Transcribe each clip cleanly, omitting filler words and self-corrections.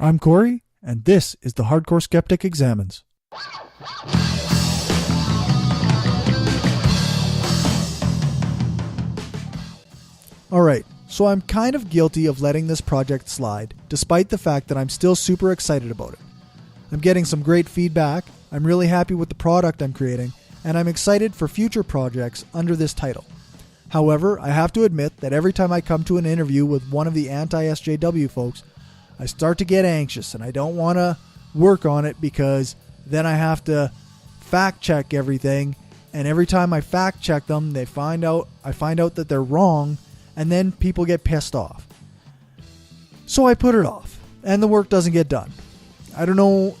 I'm Corey, and this is the Hardcore Skeptic Examines. Alright, so I'm kind of guilty of letting this project slide, despite the fact that I'm still super excited about it. I'm getting some great feedback, I'm really happy with the product I'm creating, and I'm excited for future projects under this title. However, I have to admit that every time I come to an interview with one of the anti-SJW folks, I start to get anxious and I don't want to work on it because then I have to fact check everything, and every time I fact check them, I find out that they're wrong, and then people get pissed off. So I put it off, and the work doesn't get done. I don't know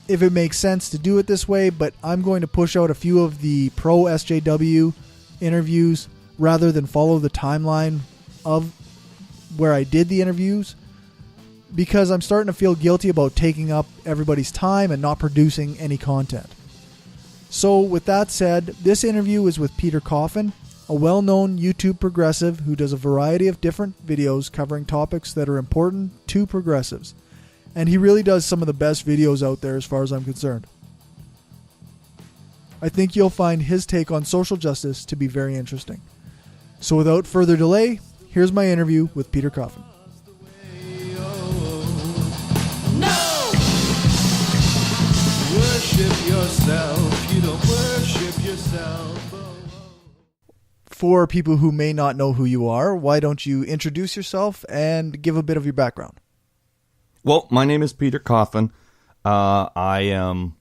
if it makes sense to do it this way, but I'm going to push out a few of the pro SJW interviews rather than follow the timeline of where I did the interviews, because I'm starting to feel guilty about taking up everybody's time and not producing any content. So with that said, this interview is with Peter Coffin, a well-known YouTube progressive who does a variety of different videos covering topics that are important to progressives. And he really does some of the best videos out there as far as I'm concerned. I think you'll find his take on social justice to be very interesting. So without further delay, here's my interview with Peter Coffin. Worship yourself, you don't worship yourself. For people who may not know who you are, why don't you introduce yourself and give a bit of your background? Well, my name is Peter Coffin. I am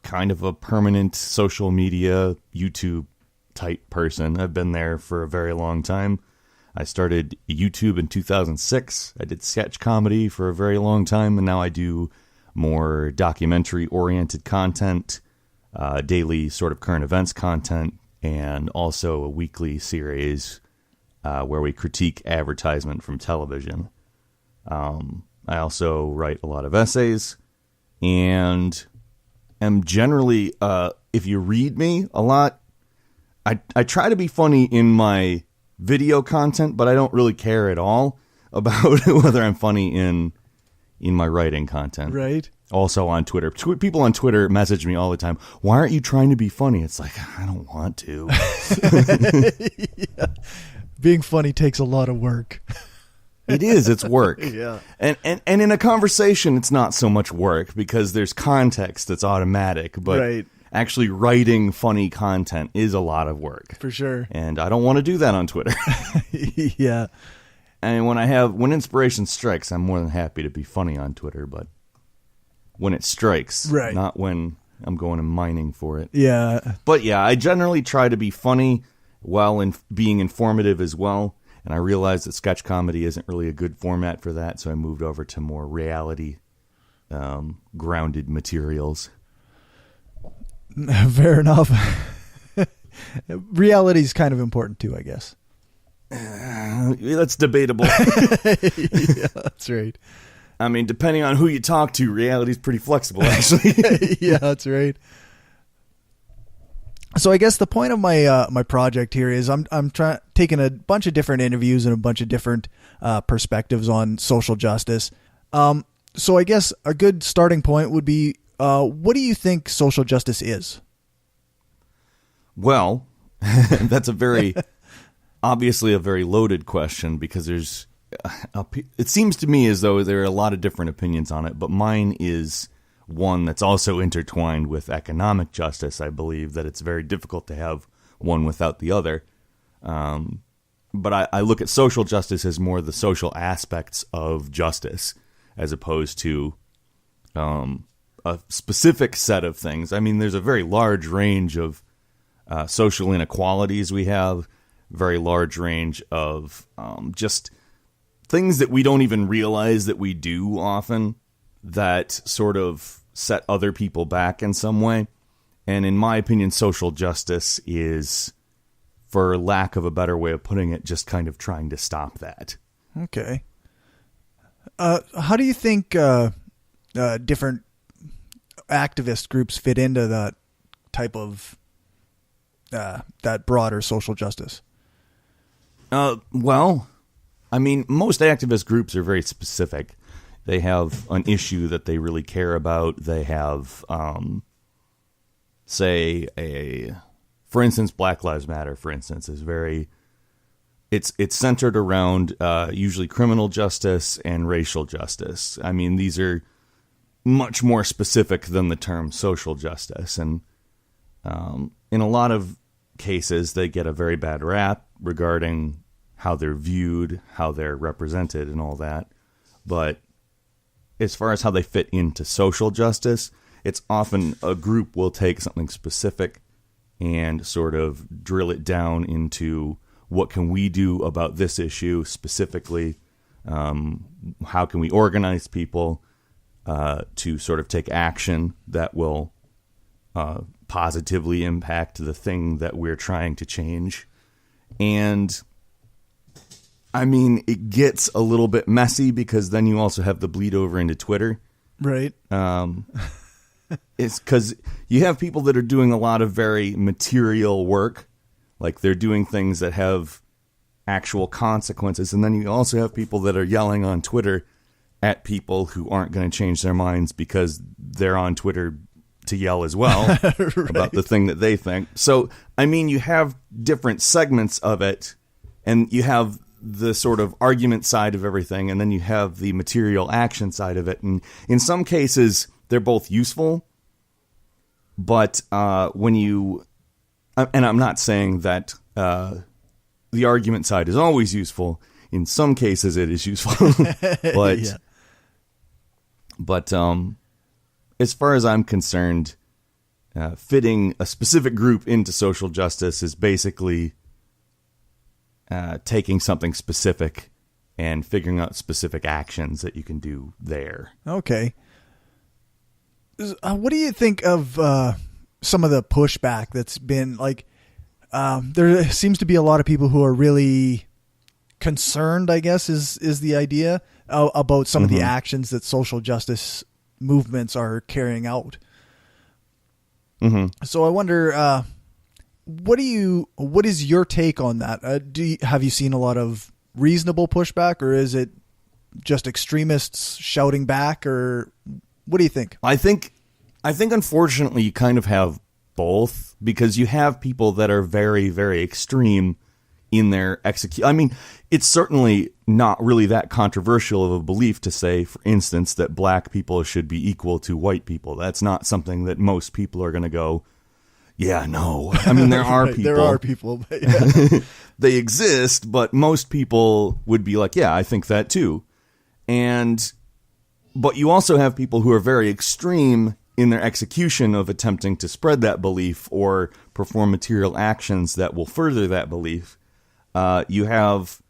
kind of a permanent social media YouTube type person. I've been there for a very long time. I started YouTube in 2006. I did sketch comedy for a very long time, and now I do more documentary-oriented content, daily sort of current events content, and also a weekly series where we critique advertisement from television. I also write a lot of essays, and am generally, if you read me a lot, I try to be funny in my video content, but I don't really care at all about whether I'm funny in my writing content. Right. Also on Twitter. People on Twitter message me all the time, why aren't you trying to be funny? It's like, I don't want to. Yeah. Being funny takes a lot of work. It is. It's work. Yeah. And in a conversation, it's not so much work because there's context that's automatic. But right. Actually writing funny content is a lot of work. For sure. And I don't want to do that on Twitter. Yeah. And when inspiration strikes, I'm more than happy to be funny on Twitter, but when it strikes, right. Not when I'm going and mining for it. Yeah. But yeah, I generally try to be funny while being informative as well. And I realized that sketch comedy isn't really a good format for that, so I moved over to more reality grounded materials. Fair enough. Reality is kind of important too, I guess. That's debatable. Yeah, that's right. I mean, depending on who you talk to, reality is pretty flexible, actually. Yeah, that's right. So I guess the point of my my project here is I'm taking a bunch of different interviews and a bunch of different perspectives on social justice. So I guess a good starting point would be, what do you think social justice is? Well, that's obviously a very loaded question because it seems to me as though there are a lot of different opinions on it, but mine is one that's also intertwined with economic justice. I believe that it's very difficult to have one without the other. But I look at social justice as more the social aspects of justice as opposed to a specific set of things. I mean, there's a very large range of social inequalities we have, very large range of just things that we don't even realize that we do often that sort of set other people back in some way. And in my opinion, social justice is, for lack of a better way of putting it, just kind of trying to stop that. Okay. How do you think different activist groups fit into that type of that broader social justice? Well, I mean, most activist groups are very specific. They have an issue that they really care about. They have, for instance, Black Lives Matter, for instance, is it's centered around usually criminal justice and racial justice. I mean, these are much more specific than the term social justice. And in a lot of cases, they get a very bad rap regarding how they're viewed, how they're represented, and all that. But as far as how they fit into social justice, it's often a group will take something specific and sort of drill it down into what can we do about this issue specifically? How can we organize people to sort of take action that will positively impact the thing that we're trying to change? And I mean, it gets a little bit messy because then you also have the bleed over into Twitter. Right. It's because you have people that are doing a lot of very material work, like they're doing things that have actual consequences. And then you also have people that are yelling on Twitter at people who aren't going to change their minds because they're on Twitter to yell as well right. about the thing that they think. So, I mean, you have different segments of it, and you have the sort of argument side of everything, and then you have the material action side of it. And in some cases, they're both useful, but when you, and I'm not saying that the argument side is always useful. In some cases, it is useful, but yeah. But as far as I'm concerned, fitting a specific group into social justice is basically taking something specific and figuring out specific actions that you can do there. Okay. What do you think of some of the pushback that's been like? There seems to be a lot of people who are really concerned, I guess, is the idea about some of the actions that social justice movements are carrying out. Mm-hmm. So I wonder, what is your take on that? Have you seen a lot of reasonable pushback, or is it just extremists shouting back, or what do you think? I think unfortunately you kind of have both, because you have people that are very, very extreme in their execution. I mean, it's certainly not really that controversial of a belief to say, for instance, that black people should be equal to white people. That's not something that most people are going to go, yeah, no. I mean, there are right, people. There are people. But yeah. They exist, but most people would be like, yeah, I think that too. But you also have people who are very extreme in their execution of attempting to spread that belief or perform material actions that will further that belief. You have,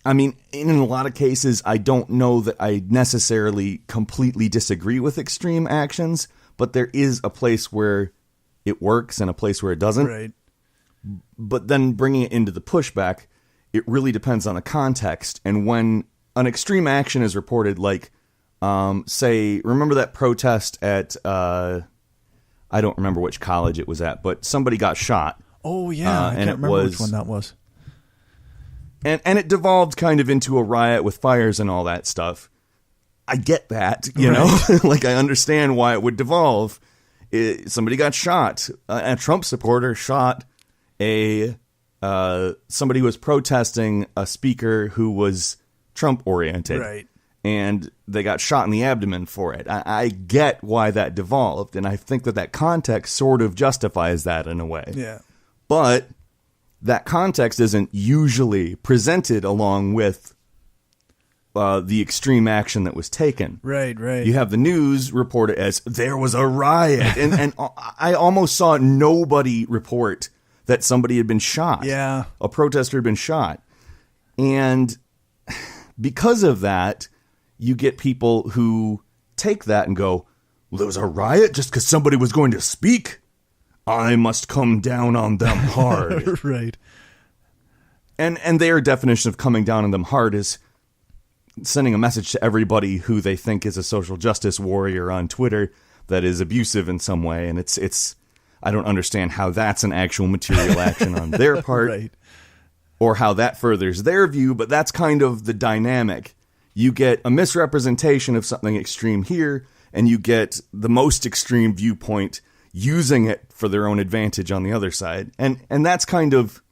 I mean, in a lot of cases, I don't know that I necessarily completely disagree with extreme actions, but there is a place where it works and a place where it doesn't. Right. But then bringing it into the pushback, it really depends on the context. And when an extreme action is reported, like, say, remember that protest at, I don't remember which college it was at, but somebody got shot. Oh, yeah. I can't remember which one that was. And it devolved kind of into a riot with fires and all that stuff. I get that, you know? Like, I understand why it would devolve. Somebody got shot. A Trump supporter shot somebody who was protesting a speaker who was Trump-oriented. Right. And they got shot in the abdomen for it. I get why that devolved, and I think that context sort of justifies that in a way. Yeah. But that context isn't usually presented along with the extreme action that was taken. Right, right. You have the news report it as there was a riot, and I almost saw nobody report that somebody had been shot. Yeah. A protester had been shot. And because of that, you get people who take that and go, well, there was a riot just because somebody was going to speak. I must come down on them hard. Right. And their definition of coming down on them hard is sending a message to everybody who they think is a social justice warrior on Twitter that is abusive in some way. And it's I don't understand how that's an actual material action on their part. Right. Or how that furthers their view, but that's kind of the dynamic. you get a misrepresentation of something extreme here, and you get the most extreme viewpoint using it for their own advantage on the other side. And that's kind of,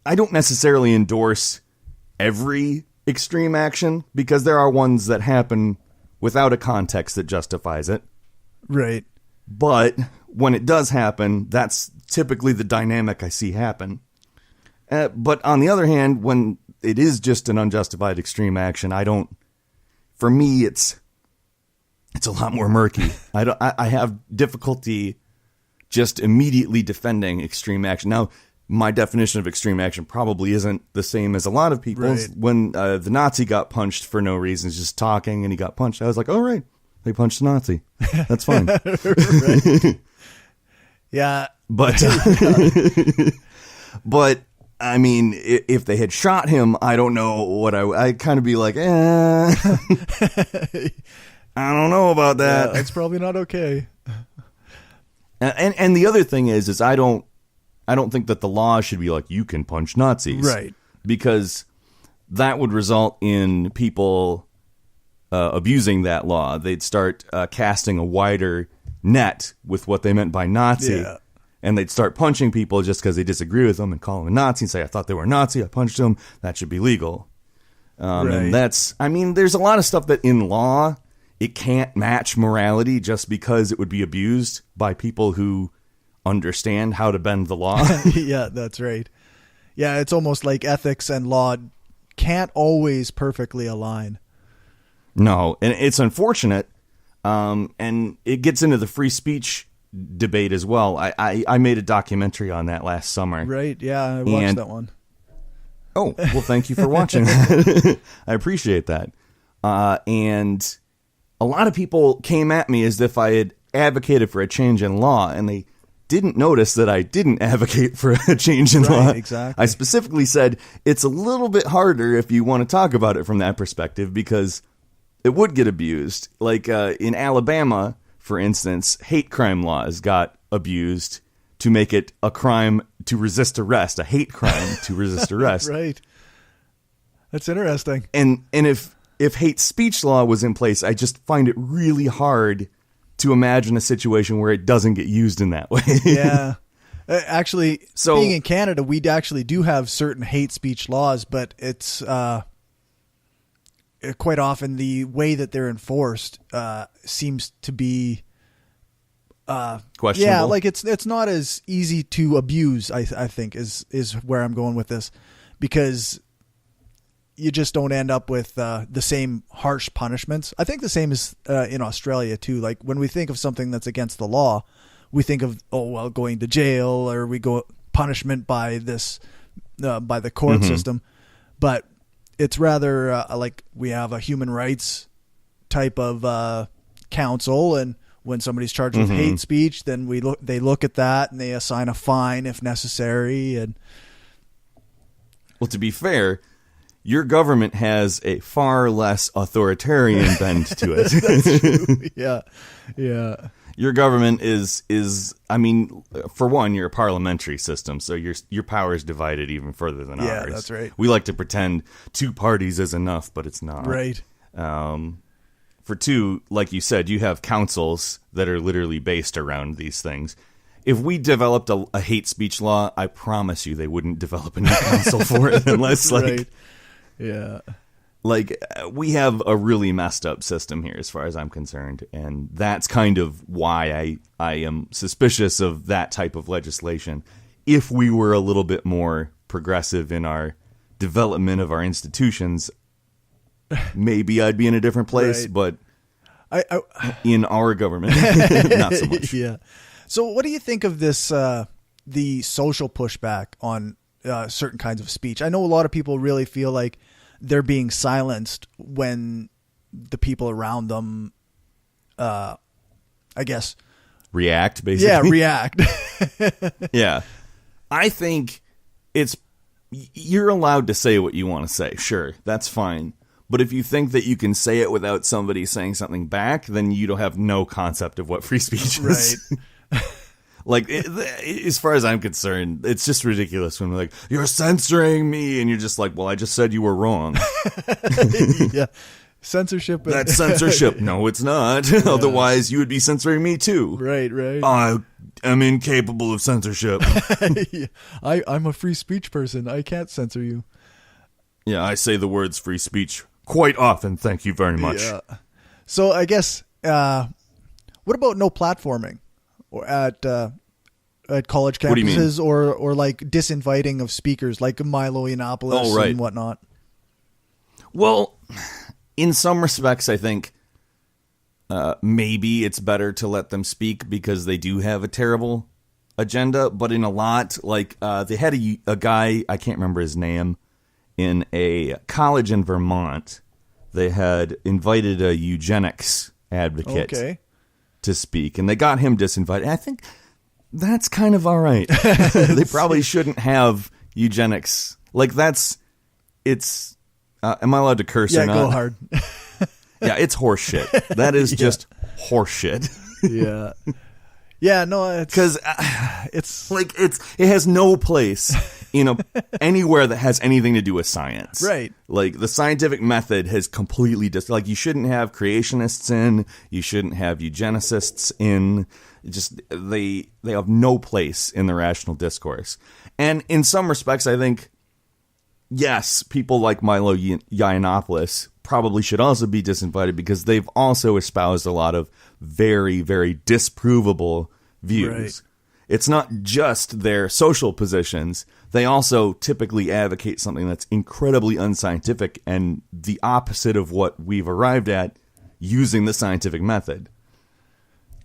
I don't necessarily endorse every extreme action, because there are ones that happen without a context that justifies it. Right. But when it does happen, that's typically the dynamic I see happen. But on the other hand, when it is just an unjustified extreme action, for me, it's a lot more murky. I have difficulty just immediately defending extreme action. Now, my definition of extreme action probably isn't the same as a lot of people's. Right. When the Nazi got punched for no reason, just talking, and he got punched, I was like, all right, they punched the Nazi. That's fine. Right. Yeah. But, but I mean, if they had shot him, I don't know what I'd kind of be like, I don't know about that. Yeah, that's probably not okay. And the other thing is I don't think that the law should be like, you can punch Nazis. Right. Because that would result in people abusing that law. They'd start casting a wider net with what they meant by Nazi. Yeah. And they'd start punching people just because they disagree with them and call them a Nazi and say, I thought they were a Nazi, I punched them, that should be legal. Right. And there's a lot of stuff that in law, it can't match morality just because it would be abused by people who understand how to bend the law. Yeah, that's right. Yeah, it's almost like ethics and law can't always perfectly align. No, and it's unfortunate, and it gets into the free speech debate as well. I made a documentary on that last summer. Right, yeah, I watched that one. Oh, well, thank you for watching that. I appreciate that. And a lot of people came at me as if I had advocated for a change in law, and they didn't notice that I didn't advocate for a change in law. Exactly. I specifically said it's a little bit harder if you want to talk about it from that perspective, because it would get abused. Like in Alabama, for instance, hate crime laws got abused to make it a crime to resist arrest, a hate crime to resist arrest. Right. That's interesting. And if hate speech law was in place, I just find it really hard to imagine a situation where it doesn't get used in that way. Yeah. Actually, being in Canada, we actually do have certain hate speech laws, but it's quite often the way that they're enforced seems to be questionable. Yeah, like it's not as easy to abuse, I think, is where I'm going with this, because you just don't end up with the same harsh punishments. I think the same is in Australia too. Like when we think of something that's against the law, we think of, going to jail, or we go punishment by this by the court system. But it's rather like we have a human rights type of council, and when somebody's charged with hate speech, then they look at that and they assign a fine if necessary. And well, to be fair, your government has a far less authoritarian bend to it. That's true. Yeah. Yeah. Your government is I mean, for one, you're a parliamentary system, so your power is divided even further than ours. Yeah, that's right. We like to pretend two parties is enough, but it's not. Right. For two, like you said, you have councils that are literally based around these things. If we developed a hate speech law, I promise you they wouldn't develop a new council for it unless, like... Right. Yeah. Like, we have a really messed up system here as far as I'm concerned, and that's kind of why I am suspicious of that type of legislation. If we were a little bit more progressive in our development of our institutions, maybe I'd be in a different place, right. But in our government, not so much. Yeah. So what do you think of this, the social pushback on certain kinds of speech? I know a lot of people really feel like they're being silenced when the people around them, I guess, react, basically. Yeah, react. Yeah. I think you're allowed to say what you want to say. Sure, that's fine. But if you think that you can say it without somebody saying something back, then you don't have no concept of what free speech is. Right. Like, as far as I'm concerned, it's just ridiculous when they're like, you're censoring me. And you're just like, well, I just said you were wrong. Yeah. Censorship. That's censorship. No, it's not. Yeah. Otherwise, you would be censoring me too. Right. I am incapable of censorship. Yeah. I'm a free speech person. I can't censor you. Yeah, I say the words free speech quite often. Thank you very much. Yeah. So I guess, what about no platforming or at college campuses or like disinviting of speakers like Milo Yiannopoulos and whatnot? Well, in some respects, I think maybe it's better to let them speak because they do have a terrible agenda. But in a lot, like they had a guy, I can't remember his name, in a college in Vermont. They had invited a eugenics advocate to speak, and they got him disinvited. And I think that's kind of all right. They probably shouldn't have eugenics. Like, it's... am I allowed to curse or not? Yeah, go hard. Yeah, it's horseshit. That is just horseshit. Yeah. Yeah, no, it's like it has no place anywhere that has anything to do with science. Right. Like, the scientific method has completely like, you shouldn't have creationists in, you shouldn't have eugenicists in. Just they have no place in the rational discourse. And in some respects, I think, yes, people like Milo Yiannopoulos probably should also be disinvited because they've also espoused a lot of very, very disprovable views. Right. It's not just their social positions. They also typically advocate something that's incredibly unscientific and the opposite of what we've arrived at using the scientific method.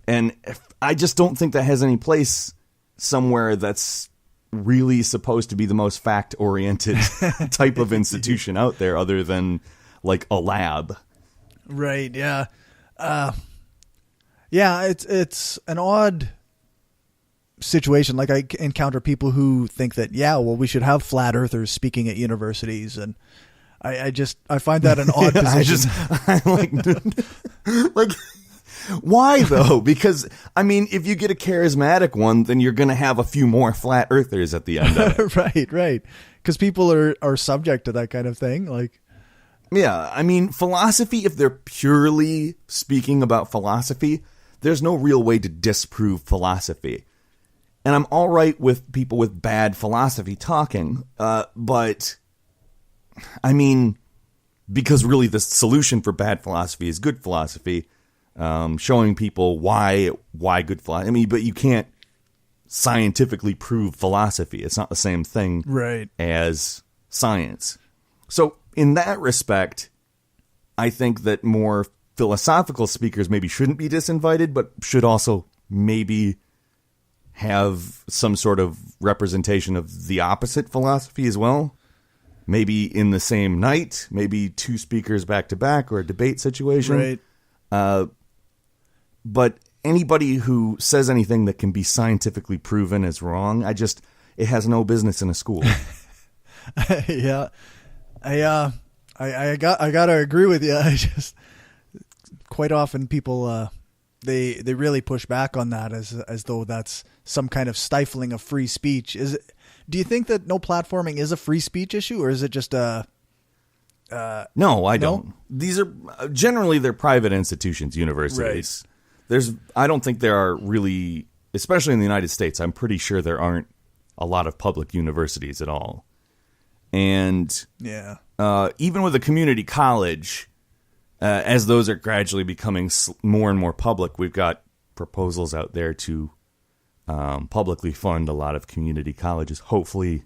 And I just don't think that has any place somewhere that's really supposed to be the most fact-oriented type of institution out there other than like a lab. Right, yeah. Yeah, it's an odd situation. Like, I encounter people who think that, yeah, well, we should have flat earthers speaking at universities, and I find that an odd position. Like, why though? Because, I mean, if you get a charismatic one, then you're going to have a few more flat earthers at the end of Right. it. Because people are subject to that kind of thing. Like, yeah, I mean, philosophy, if they're purely speaking about philosophy, there's no real way to disprove philosophy. And I'm all right with people with bad philosophy talking, but, I mean, because really the solution for bad philosophy is good philosophy, showing people why good philosophy. I mean, but you can't scientifically prove philosophy. It's not the same thing as science. So in that respect, I think that more philosophical speakers maybe shouldn't be disinvited, but should also maybe have some sort of representation of the opposite philosophy as well. Maybe in the same night, maybe two speakers back to back, or a debate situation. Right. But anybody who says anything that can be scientifically proven as wrong, it has no business in a school. Yeah. I gotta agree with you. I just, quite often people, they really push back on that as though that's some kind of stifling of free speech. Do you think that no platforming is a free speech issue, or is it just a? No, I don't. These are generally they're private institutions, universities. Right. I don't think there are really, especially in the United States, I'm pretty sure there aren't a lot of public universities at all. And yeah, even with a community college, as those are gradually becoming more and more public, we've got proposals out there to publicly fund a lot of community colleges. Hopefully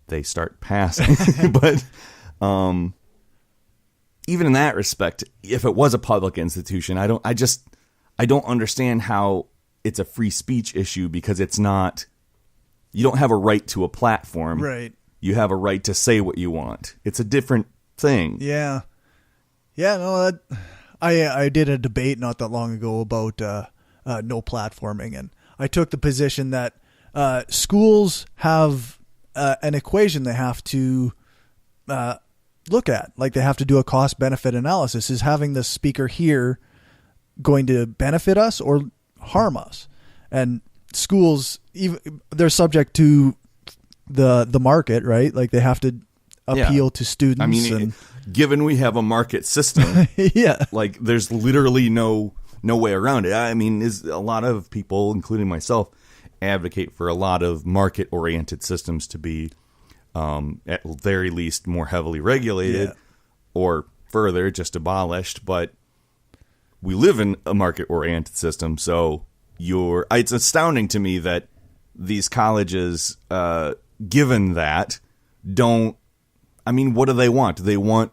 they start passing. But even in that respect, if it was a public institution, I don't understand how it's a free speech issue, because it's not, you don't have a right to a platform. Right. You have a right to say what you want. It's a different thing. Yeah. Yeah, no, I did a debate not that long ago about no platforming, and I took the position that schools have an equation they have to look at. Like, they have to do a cost-benefit analysis. Is having the speaker here going to benefit us or harm us? And schools, even they're subject to the market, right? Like they have to appeal to students. I mean, given we have a market system, yeah, like there's literally no way around it. I mean, a lot of people, including myself, advocate for a lot of market-oriented systems to be, at very least, more heavily regulated, or further, just abolished. But we live in a market-oriented system, so it's astounding to me that these colleges, given that, don't. I mean, what do they want? Do they want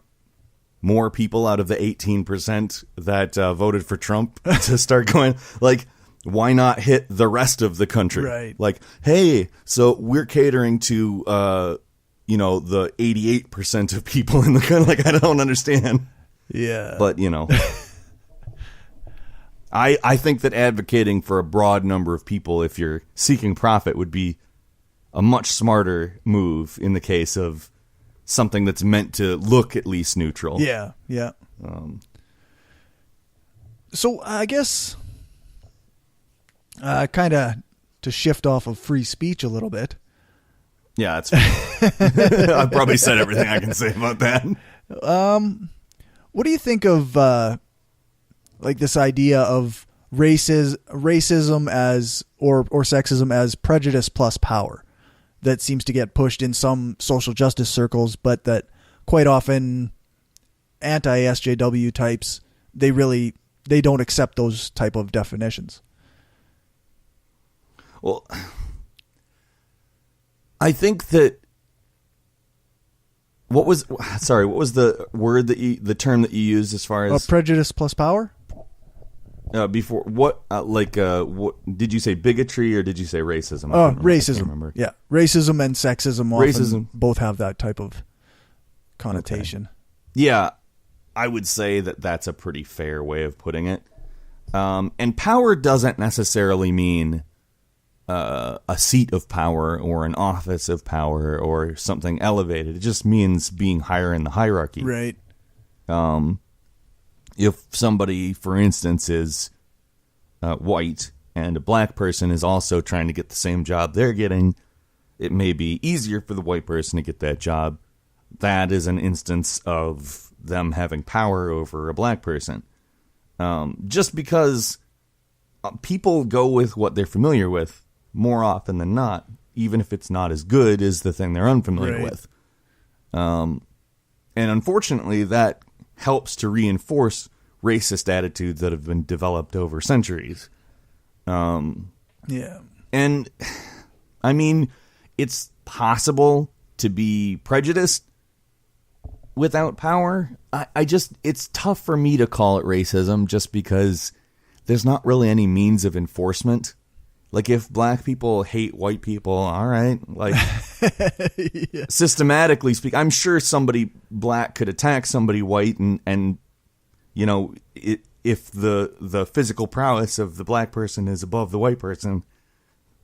more people out of the 18% that voted for Trump to start going, like, why not hit the rest of the country? Right. Like, hey, so we're catering to, the 88% of people in the country. Like, I don't understand. Yeah. But, I think that advocating for a broad number of people, if you're seeking profit, would be a much smarter move in the case of something that's meant to look at least neutral. Yeah. So I guess kind of to shift off of free speech a little bit. Yeah, that's I've probably said everything I can say about that. What do you think of like this idea of racism as or sexism as prejudice plus power? That seems to get pushed in some social justice circles, but that quite often anti-SJW types, they don't accept those type of definitions. Well, I think that what was the word the term that you used as far as prejudice plus power? Before what what did you say, bigotry or did you say racism? Racism. I can't remember. Yeah, racism and sexism often both have that type of connotation. Okay. Yeah, I would say that that's a pretty fair way of putting it. And power doesn't necessarily mean a seat of power or an office of power or something elevated. It just means being higher in the hierarchy. Right. If somebody, for instance, is white and a black person is also trying to get the same job they're getting, it may be easier for the white person to get that job. That is an instance of them having power over a black person. Just because people go with what they're familiar with more often than not, even if it's not as good as the thing they're unfamiliar with. And unfortunately, that helps to reinforce racist attitudes that have been developed over centuries. Yeah. And, I mean, it's possible to be prejudiced without power. It's tough for me to call it racism just because there's not really any means of enforcement. Like, if black people hate white people, all right, like, yeah. Systematically speaking, I'm sure somebody black could attack somebody white and if the physical prowess of the black person is above the white person,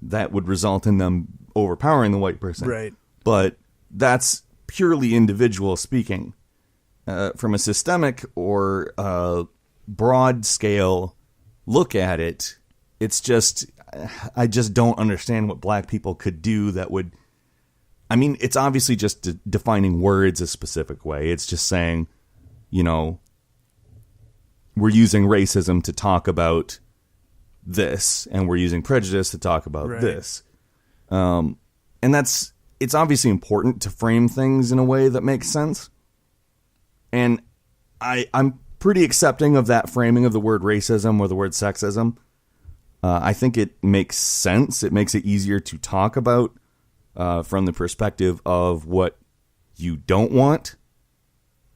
that would result in them overpowering the white person. Right. But that's purely individual speaking. From a systemic or broad scale look at it, it's just... I just don't understand what black people could do that would... I mean, it's obviously just defining words a specific way. It's just saying, we're using racism to talk about this, and we're using prejudice to talk about this. And it's obviously important to frame things in a way that makes sense. And I'm pretty accepting of that framing of the word racism or the word sexism. I think it makes sense. It makes it easier to talk about from the perspective of what you don't want.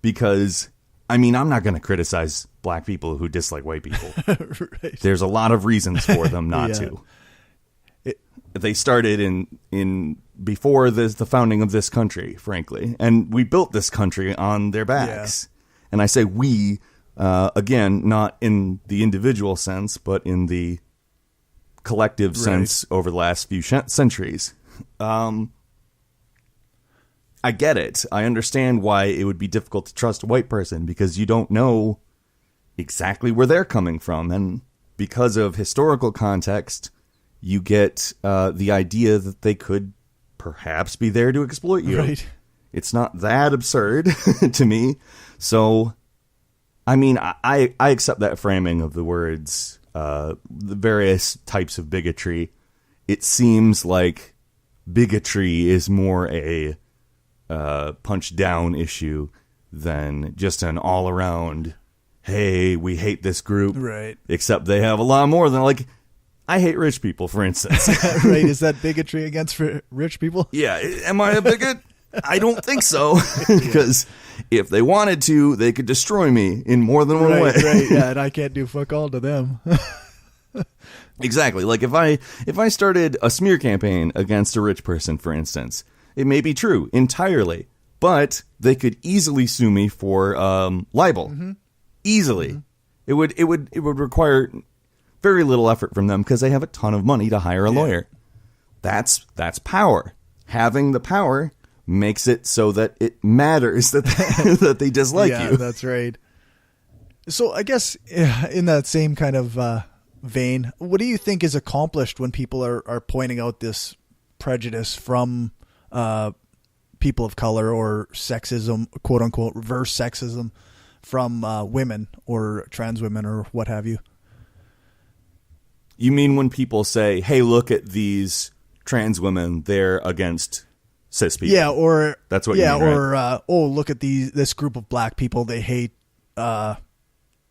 Because, I mean, I'm not going to criticize black people who dislike white people. Right. There's a lot of reasons for them not to. They started in before the founding of this country, frankly. And we built this country on their backs. Yeah. And I say we, again, not in the individual sense, but in the collective sense over the last few centuries. I get it. I understand why it would be difficult to trust a white person because you don't know exactly where they're coming from. And because of historical context you get the idea that they could perhaps be there to exploit you. Right. It's not that absurd to me. So, I mean, I accept that framing of the words, the various types of bigotry. It seems like bigotry is more a punch down issue than just an all around, hey, we hate this group. Right. Except they have a lot more than, like, I hate rich people, for instance. Right. Is that bigotry against rich people? Yeah. Am I a bigot? I don't think so. Because if they wanted to, they could destroy me in more than one way. Right. Yeah. And I can't do fuck all to them. Exactly. Like if I started a smear campaign against a rich person, for instance, it may be true entirely, but they could easily sue me for libel. Mm-hmm. Easily. Mm-hmm. It would require very little effort from them because they have a ton of money to hire a lawyer. That's power. Having the power makes it so that it matters that that they dislike you. Yeah, that's right. So I guess in that same kind of vein, what do you think is accomplished when people are pointing out this prejudice from people of color or sexism, quote unquote, reverse sexism from women or trans women or what have you? You mean when people say, hey, look at these trans women, they're against cis people? Yeah, or that's what you mean, right? Or oh, look at this group of black people, they hate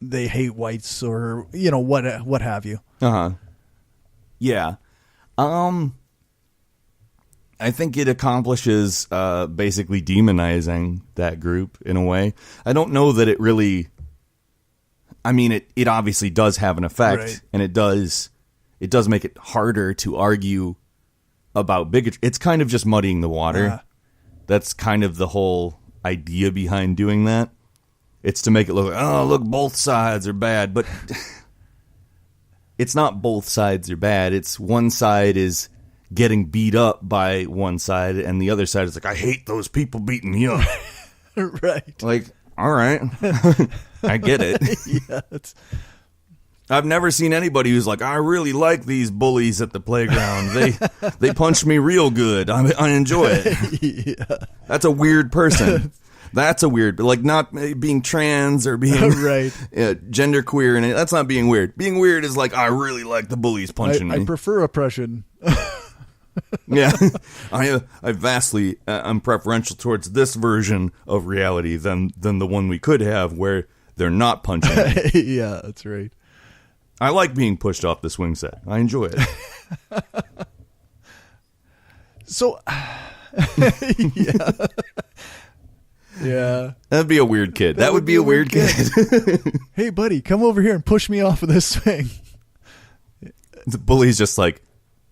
whites, or what have you. Yeah. I think it accomplishes basically demonizing that group in a way. I don't know that it really, I mean, it obviously does have an effect, right. And it does make it harder to argue about bigotry. It's kind of just muddying the water. Yeah. That's kind of the whole idea behind doing that. It's to make it look like, oh, look, both sides are bad. But it's not both sides are bad. It's one side is getting beat up by one side, and the other side is like, I hate those people beating me up. Right. Like, all right. I get it. Yeah, I've never seen anybody who's like, I really like these bullies at the playground. They punch me real good. I enjoy it. Yeah. That's a weird person. That's a weird, like not being trans or being right. Genderqueer, and that's not being weird. Being weird is like, I really like the bullies punching me. I prefer oppression. Yeah, I vastly I'm preferential towards this version of reality than the one we could have where they're not punching me. Yeah, that's right. I like being pushed off the swing set. I enjoy it. So, yeah. Yeah. That'd be a weird kid. That would be a weird kid. Hey, buddy, come over here and push me off of this swing. The bully's just like,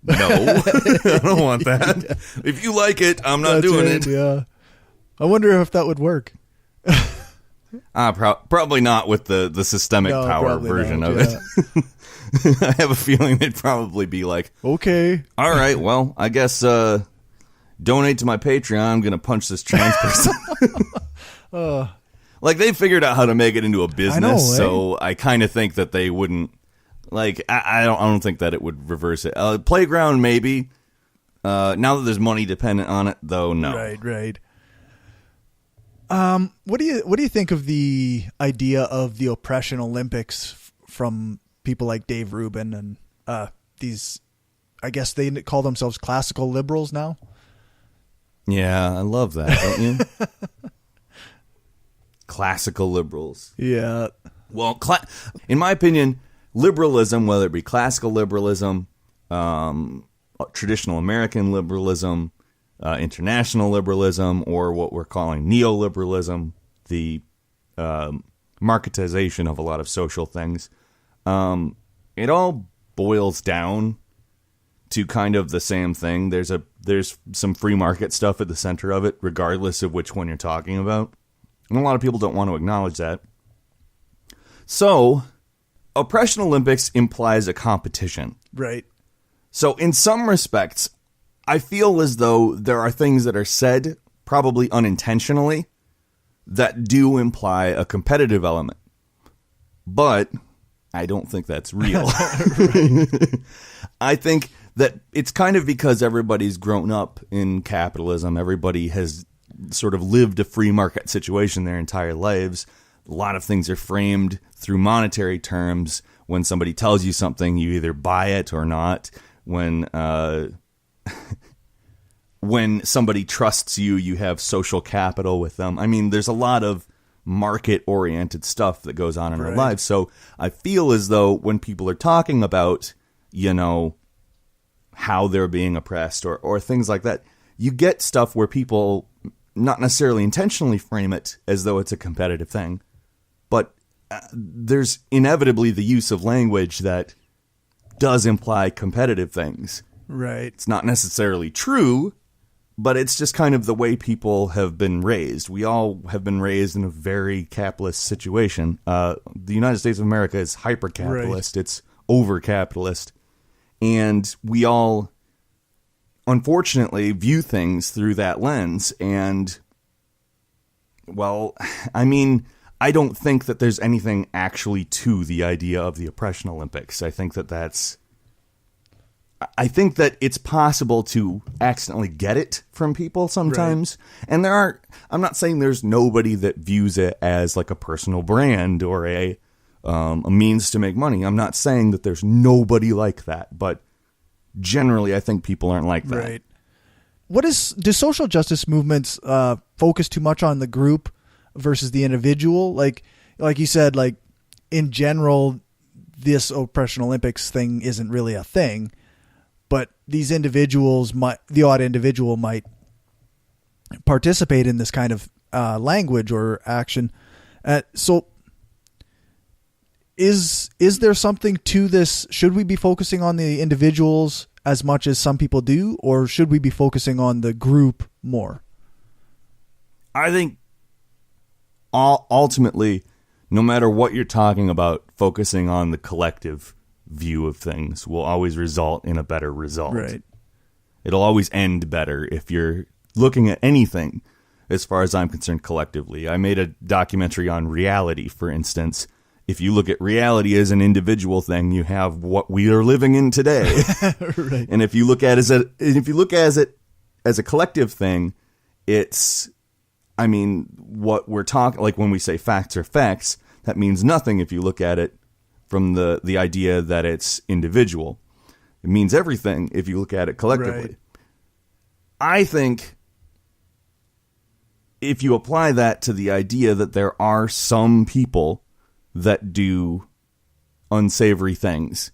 no, I don't want that. Yeah. If you like it, I'm not doing it. Yeah. I wonder if that would work. Probably not with the systemic power version of it. I have a feeling they'd probably be like, okay, all right, well, I guess donate to my Patreon. I'm going to punch this trans person. Like, they figured out how to make it into a business, I know, so I kind of think that they wouldn't, like, I don't think that it would reverse it. Playground, maybe. Now that there's money dependent on it, though, no. Right. What do you think of the idea of the Oppression Olympics from people like Dave Rubin and these, I guess they call themselves classical liberals now? Yeah, I love that, don't you? Classical liberals. Yeah. Well, in my opinion, liberalism, whether it be classical liberalism, traditional American liberalism, international liberalism, or what we're calling neoliberalism, the marketization of a lot of social things, it all boils down to kind of the same thing. There's some free market stuff at the center of it, regardless of which one you're talking about. And a lot of people don't want to acknowledge that. So, Oppression Olympics implies a competition. Right. So, in some respects, I feel as though there are things that are said, probably unintentionally, that do imply a competitive element. But I don't think that's real. I think that it's kind of because everybody's grown up in capitalism. Everybody has sort of lived a free market situation their entire lives. A lot of things are framed through monetary terms. When somebody tells you something, you either buy it or not. When when somebody trusts you, you have social capital with them. I mean, there's a lot of market-oriented stuff that goes on in our lives. So I feel as though when people are talking about, you know, how they're being oppressed or things like that, you get stuff where people not necessarily intentionally frame it as though it's a competitive thing, but there's inevitably the use of language that does imply competitive things. Right. It's not necessarily true, but it's just kind of the way people have been raised. We all have been raised in a very capitalist situation. The United States of America is hyper-capitalist. Right. It's over-capitalist. And we all, unfortunately, view things through that lens. And, well, I mean, I don't think that there's anything actually to the idea of the Oppression Olympics. I think that it's possible to accidentally get it from people sometimes. Right. And I'm not saying there's nobody that views it as like a personal brand or a means to make money. I'm not saying that there's nobody like that, but generally I think people aren't like that. Right. Do social justice movements focus too much on the group versus the individual? Like you said, like in general, this Oppression Olympics thing isn't really a thing, but these individuals the odd individual might participate in this kind of language or action. So is there something to this? Should we be focusing on the individuals as much as some people do, or should we be focusing on the group more? I think ultimately, no matter what you're talking about, focusing on the collective view of things will always result in a better result. Right. It'll always end better if you're looking at anything, as far as I'm concerned, collectively. I made a documentary on reality, for instance. If you look at reality as an individual thing, you have what we are living in today. Right. And if you look at it as a collective thing, it's, I mean, what we're talking, like when we say facts are facts, that means nothing if you look at it from the idea that it's individual. It means everything if you look at it collectively. Right. I think if you apply that to the idea that there are some people that do unsavory things,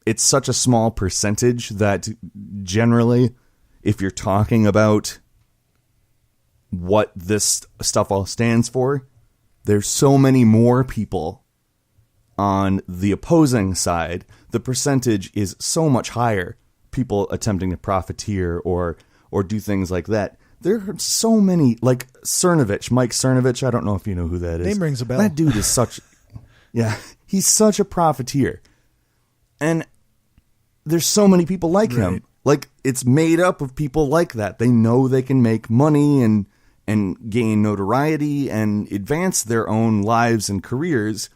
it's such a small percentage that generally, if you're talking about what this stuff all stands for, there's so many more people on the opposing side. The percentage is so much higher. People attempting to profiteer or do things like that. There are so many, like Mike Cernovich. I don't know if you know who that is. Name rings a bell. That dude is he's such a profiteer. And there's so many people like him. Like, it's made up of people like that. They know they can make money and gain notoriety and advance their own lives and careers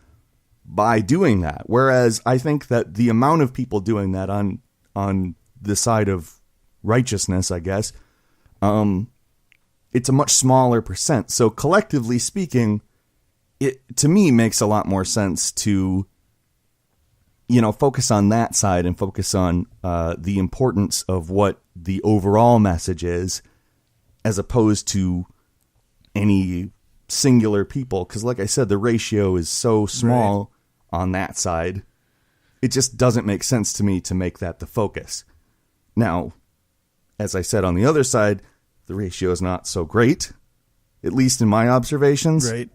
by doing that. Whereas I think that the amount of people doing that on the side of righteousness, I guess, it's a much smaller percent. So collectively speaking, it to me makes a lot more sense to, focus on that side and focus on the importance of what the overall message is, as opposed to any singular people. Because like I said, the ratio is so small on that side. It just doesn't make sense to me to make that the focus. Now, as I said, on the other side, the ratio is not so great, at least in my observations. Right.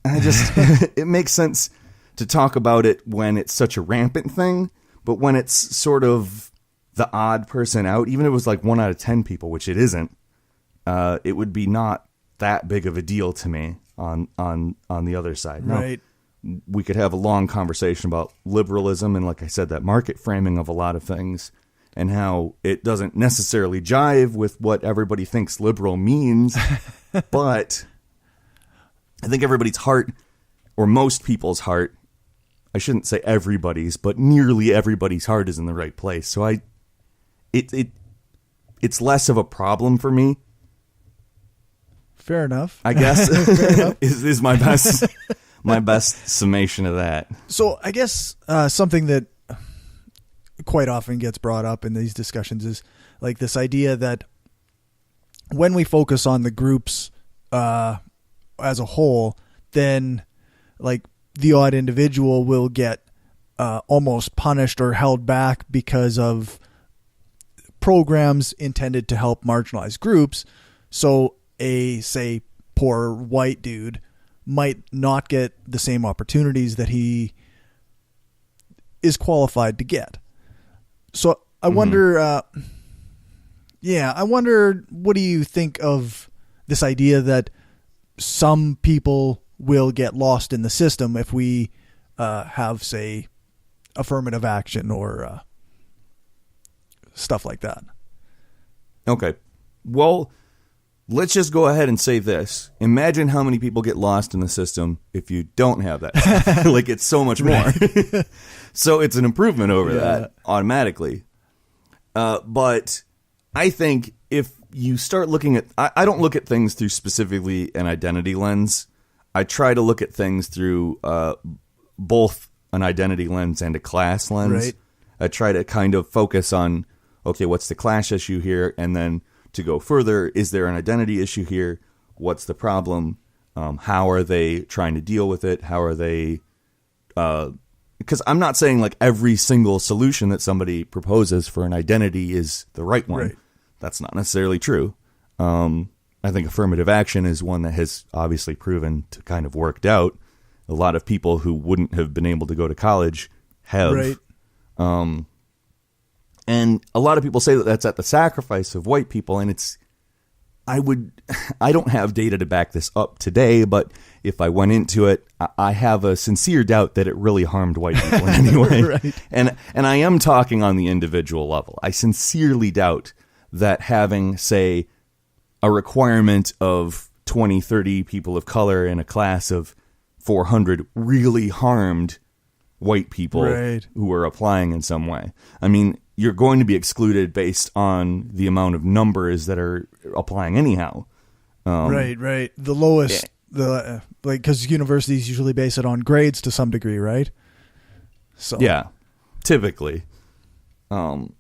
It makes sense to talk about it when it's such a rampant thing, but when it's sort of the odd person out, even if it was like 1 out of 10 people, which it isn't, it would be not that big of a deal to me on the other side. Right. Now, we could have a long conversation about liberalism and, like I said, that market framing of a lot of things and how it doesn't necessarily jive with what everybody thinks liberal means. But I think everybody's heart, or most people's heart, I shouldn't say everybody's, but nearly everybody's heart is in the right place. So it's less of a problem for me. Fair enough. I guess is my best summation of that. So I guess something that quite often gets brought up in these discussions is like this idea that when we focus on the groups as a whole, then like the odd individual will get almost punished or held back because of programs intended to help marginalized groups. So a, say, poor white dude might not get the same opportunities that he is qualified to get. So I wonder, I wonder, what do you think of this idea that some people will get lost in the system if we have, say, affirmative action or stuff like that? Okay. Well, let's just go ahead and say this. Imagine how many people get lost in the system if you don't have that. Like, it's so much more. So it's an improvement over that automatically. But I think if you start looking at... I don't look at things through specifically an identity lens. I try to look at things through both an identity lens and a class lens. Right. I try to kind of focus on, okay, what's the class issue here? And then to go further, is there an identity issue here? What's the problem? How are they trying to deal with it? How are they... because I'm not saying like every single solution that somebody proposes for an identity is the right one. Right. That's not necessarily true. I think affirmative action is one that has obviously proven to kind of worked out. A lot of people who wouldn't have been able to go to college have. Right. And a lot of people say that that's at the sacrifice of white people, and I don't have data to back this up today, but if I went into it, I have a sincere doubt that it really harmed white people in any way. Right. And I am talking on the individual level. I sincerely doubt that having, say, a requirement of 20, 30 people of color in a class of 400 really harmed white people who were applying in some way. I mean, you're going to be excluded based on the amount of numbers that are applying anyhow. Right. The lowest, because universities usually base it on grades to some degree, right? So yeah, typically. And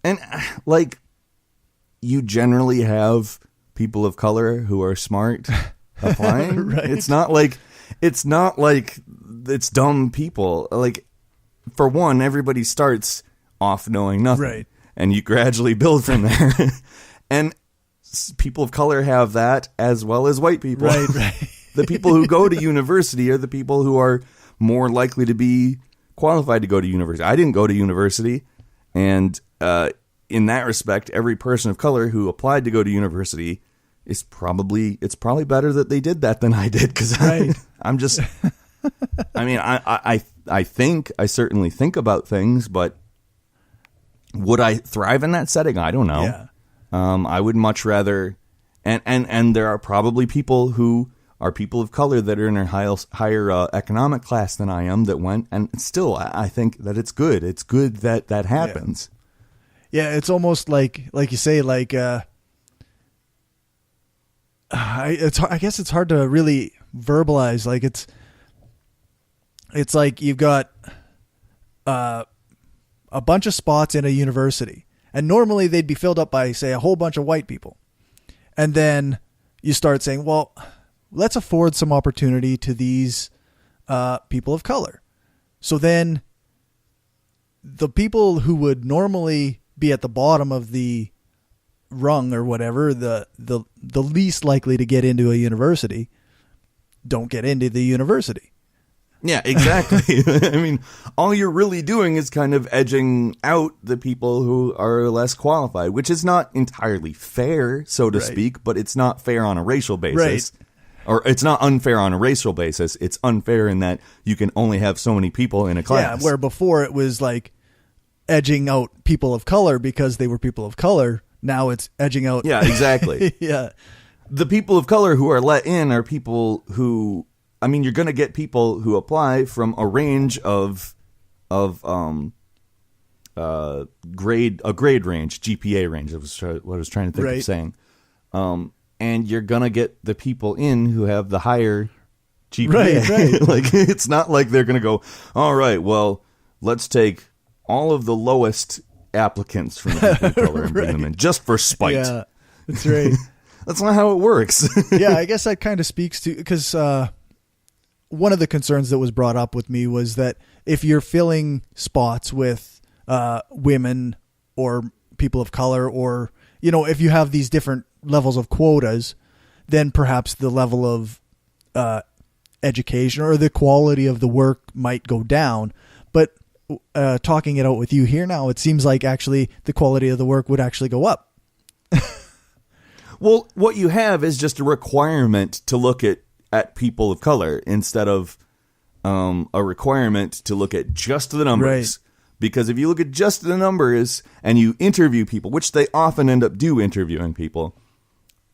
like, you generally have people of color who are smart applying. Right. It's not like it's dumb people. Like, for one, everybody starts off knowing nothing. Right. And you gradually build from there. And people of color have that as well as white people. Right. The people who go to university are the people who are more likely to be qualified to go to university. I didn't go to university. And in that respect, every person of color who applied to go to university it's probably better that they did that than I did. Because I'm just, I mean, I certainly think about things, but would I thrive in that setting? I don't know. Yeah. I would much rather, and there are probably people who are people of color that are in a higher economic class than I am that went, and still, I think that it's good. It's good that that happens. Yeah, it's almost like you say, like, I guess it's hard to really verbalize. Like, it's like you've got a bunch of spots in a university, and normally they'd be filled up by, say, a whole bunch of white people. And then you start saying, well, let's afford some opportunity to these people of color. So then the people who would normally be at the bottom of the rung or whatever, the least likely to get into a university, don't get into the university. Yeah, exactly. I mean, all you're really doing is kind of edging out the people who are less qualified, which is not entirely fair, so to speak, but it's not fair on a racial basis. Right. Or it's not unfair on a racial basis. It's unfair in that you can only have so many people in a class. Yeah, where before it was like edging out people of color because they were people of color. Now it's edging out. Yeah, exactly. Yeah. The people of color who are let in are people who, I mean, you're going to get people who apply from a range of grade range, GPA range. That was what I was trying to think of saying. And you're gonna get the people in who have the higher GPA. Right. Like, it's not like they're gonna go, all right, well, let's take all of the lowest applicants from the people of color and bring them in just for spite. Yeah, that's right. That's not how it works. Yeah, I guess that kind of speaks to, because one of the concerns that was brought up with me was that if you're filling spots with women or people of color, or, you know, if you have these different levels of quotas, then perhaps the level of education or the quality of the work might go down. But talking it out with you here now, it seems like actually the quality of the work would actually go up. Well, what you have is just a requirement to look at people of color instead of a requirement to look at just the numbers. Right. Because if you look at just the numbers and you interview people, which they often end up interviewing people,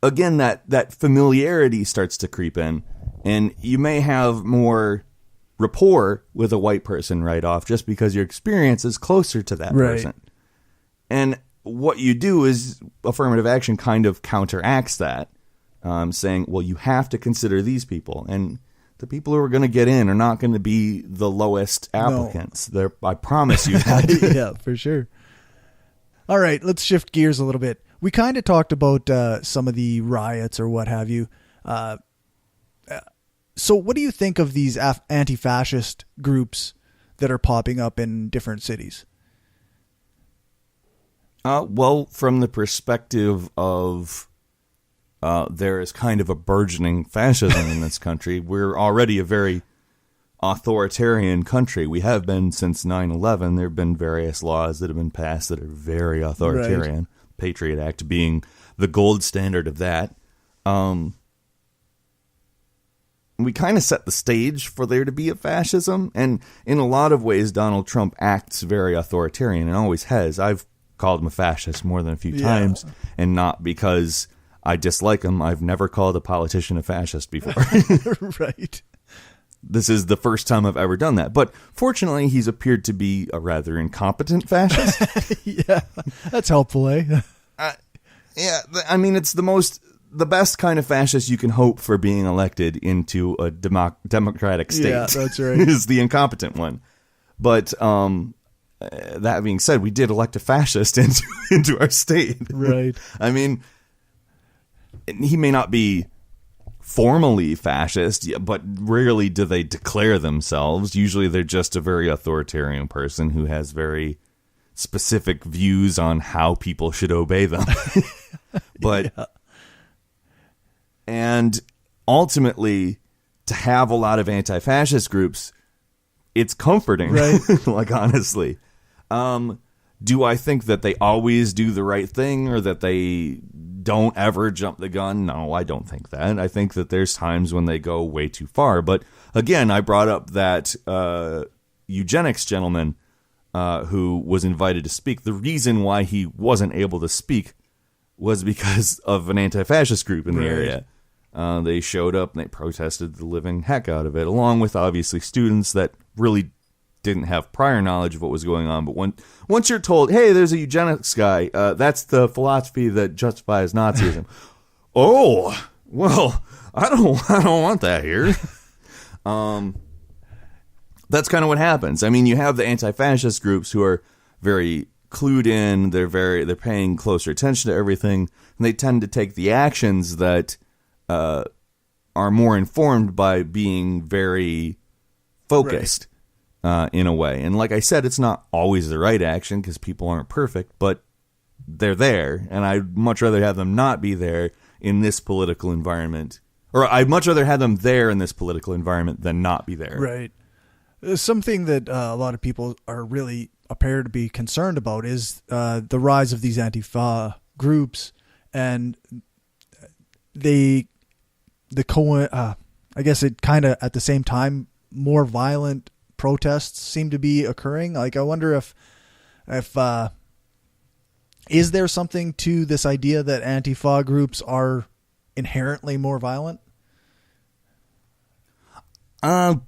again, that familiarity starts to creep in, and you may have more rapport with a white person right off just because your experience is closer to that person. And what you do is affirmative action kind of counteracts that, saying, well, you have to consider these people, and the people who are going to get in are not going to be the lowest applicants. No. I promise you that. Yeah, for sure. All right, let's shift gears a little bit. We kind of talked about some of the riots or what have you. So what do you think of these anti-fascist groups that are popping up in different cities? Well, from the perspective of there is kind of a burgeoning fascism in this country. We're already a very authoritarian country. We have been since 9/11. There have been various laws that have been passed that are very authoritarian. Right. Patriot Act being the gold standard of that. We kind of set the stage for there to be a fascism. And in a lot of ways, Donald Trump acts very authoritarian and always has. I've called him a fascist more than a few times, and not because I dislike him. I've never called a politician a fascist before. Right. This is the first time I've ever done that. But fortunately, he's appeared to be a rather incompetent fascist. Yeah, that's helpful, eh? Yeah, I mean, it's the best kind of fascist you can hope for being elected into a democratic state. Yeah, that's right. Is the incompetent one. But that being said, we did elect a fascist into our state. Right. I mean, he may not be formally fascist, but rarely do they declare themselves. Usually they're just a very authoritarian person who has very specific views on how people should obey them. But yeah. And ultimately, to have a lot of anti-fascist groups, it's comforting. Right. Like, honestly. Do I think that they always do the right thing or that they don't ever jump the gun? No, I don't think that. I think that there's times when they go way too far. But again, I brought up that eugenics gentleman who was invited to speak. The reason why he wasn't able to speak was because of an anti-fascist group in the area. They showed up and they protested the living heck out of it, along with obviously students that really didn't have prior knowledge of what was going on. But once you're told, hey, there's a eugenics guy, that's the philosophy that justifies Nazism. Oh, well, I don't want that here. That's kind of what happens. I mean, you have the anti-fascist groups who are very clued in. They're paying closer attention to everything, and they tend to take the actions that are more informed by being very focused. Right. In a way. And like I said, it's not always the right action because people aren't perfect, but they're there. And I'd much rather have them not be there in this political environment. Or I'd much rather have them there in this political environment than not be there. Right. Something that a lot of people are really appear to be concerned about is the rise of these Antifa groups. And I guess it kind of at the same time, more violent protests seem to be occurring. Like, I wonder if is there something to this idea that Antifa groups are inherently more violent? I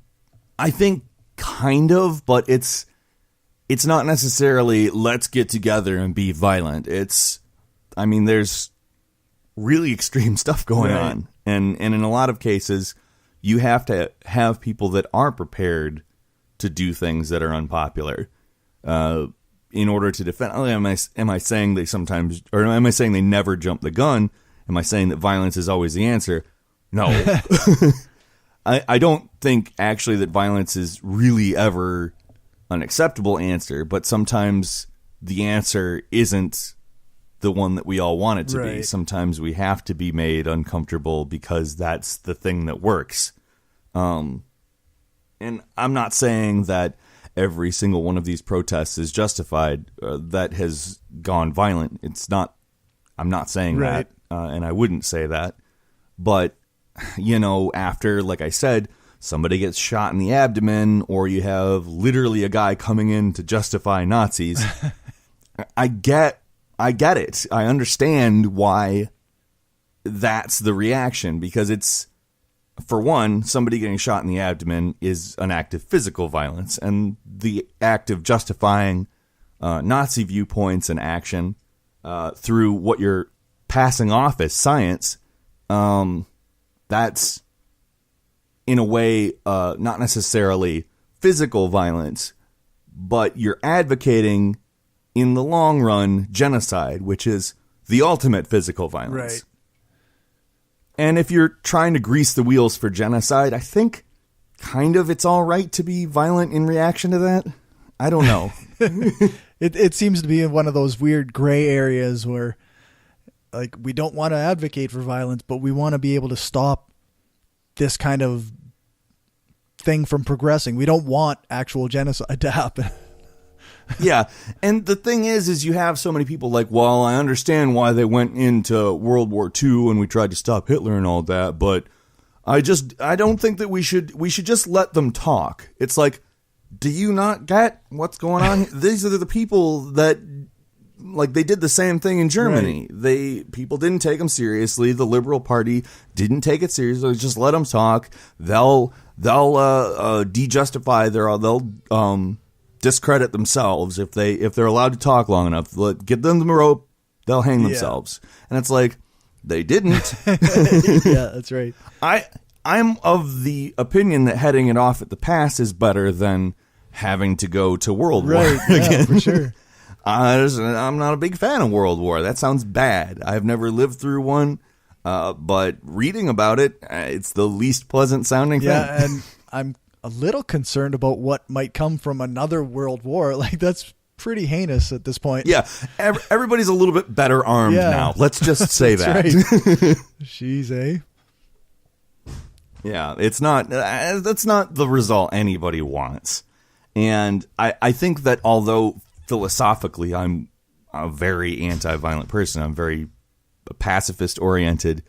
think kind of, but it's it's not necessarily let's get together and be violent. There's really extreme stuff going on. And in a lot of cases, you have to have people that are prepared to do things that are unpopular in order to defend. Am I saying they sometimes, or am I saying they never jump the gun? Am I saying that violence is always the answer? No. I don't think actually that violence is really ever an acceptable answer, but sometimes the answer isn't the one that we all want it to be. Sometimes we have to be made uncomfortable because that's the thing that works. And I'm not saying that every single one of these protests is justified that has gone violent. I'm not saying that, and I wouldn't say that. But, after, like I said, somebody gets shot in the abdomen, or you have literally a guy coming in to justify Nazis, I get it. I understand why that's the reaction, because it's, for one, somebody getting shot in the abdomen is an act of physical violence, and the act of justifying Nazi viewpoints and action through what you're passing off as science, that's in a way not necessarily physical violence, but you're advocating in the long run genocide, which is the ultimate physical violence. Right. And if you're trying to grease the wheels for genocide, I think kind of it's all right to be violent in reaction to that. I don't know. It seems to be in one of those weird gray areas where, like, we don't want to advocate for violence, but we want to be able to stop this kind of thing from progressing. We don't want actual genocide to happen. Yeah. And the thing is you have so many people like, well, I understand why they went into World War II and we tried to stop Hitler and all that, but I don't think that we should just let them talk. It's like, do you not get what's going on? These are the people that, like, they did the same thing in Germany. Right. People didn't take them seriously. The Liberal Party didn't take it seriously. Just let them talk. They'll de-justify they'll discredit themselves if they're allowed to talk long enough. Give them the rope, they'll hang themselves. And it's like, they didn't. Yeah, that's right. I'm of the opinion that heading it off at the pass is better than having to go to World War again. Yeah, for sure. I'm not a big fan of World War. That sounds bad. I've never lived through one, but reading about it, it's the least pleasant sounding thing. Yeah, and I'm a little concerned about what might come from another World War. Like, that's pretty heinous at this point. Yeah, everybody's a little bit better armed now. Let's just say that. Right. She's Yeah, it's not. That's not the result anybody wants. And I think that although philosophically I'm a very anti-violent person, I'm very pacifist-oriented.